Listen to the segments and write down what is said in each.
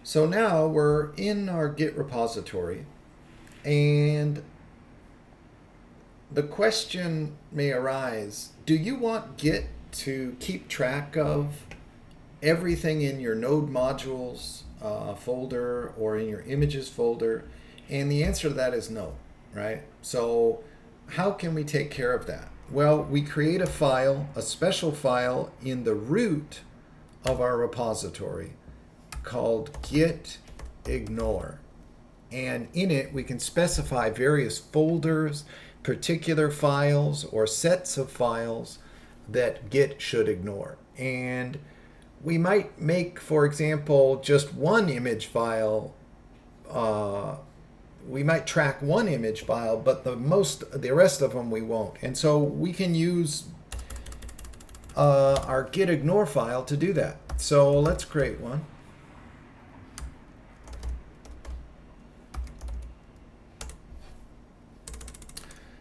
So now we're in our Git repository, and the question may arise, do you want Git to keep track of everything in your node modules folder or in your images folder? And the answer to that is no, right? So how can we take care of that? Well, we create a file, a special file in the root of our repository called gitignore. And in it, we can specify various folders, particular files, or sets of files that Git should ignore. And we might make, for example, just one image file. We might track one image file, but the rest of them we won't. And so we can use our gitignore file to do that. So let's create one.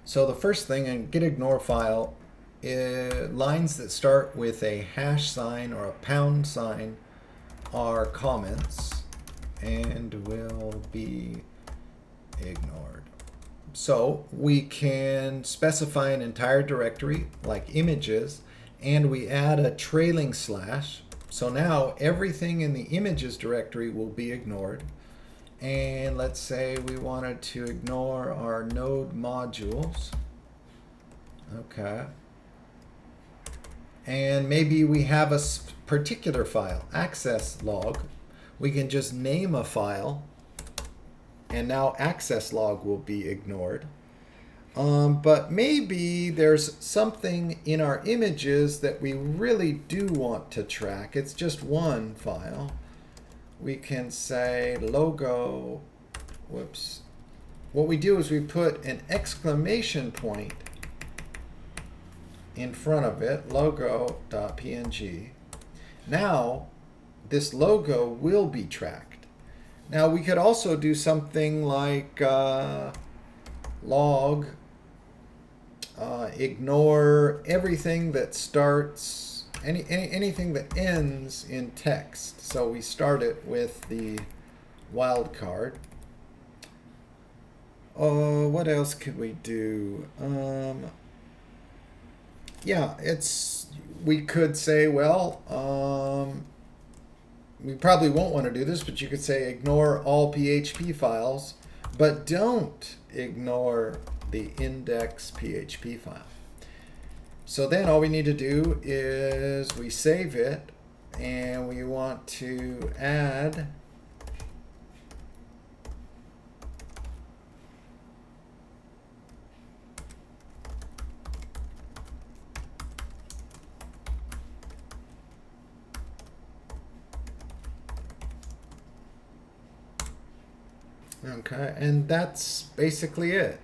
So the first thing in gitignore file, lines that start with a hash sign or a pound sign are comments and will be ignored. So we can specify an entire directory like images, and we add a trailing slash. So now everything in the images directory will be ignored. And let's say we wanted to ignore our node modules. Okay. And maybe we have a particular file, access log. We can just name a file, and now access log will be ignored. But maybe there's something in our images that we really do want to track. It's just one file. We can say logo, whoops. What we do is we put an exclamation point in front of it, logo.png. Now, this logo will be tracked. Now, we could also do something like log, ignore everything that starts, anything that ends in text. So we start it with the wildcard. What else could we do? Yeah, we could say, well, we probably won't want to do this, but you could say ignore all PHP files, but don't ignore the index.php file. So then all we need to do is we save it, and we want to add okay, and that's basically it.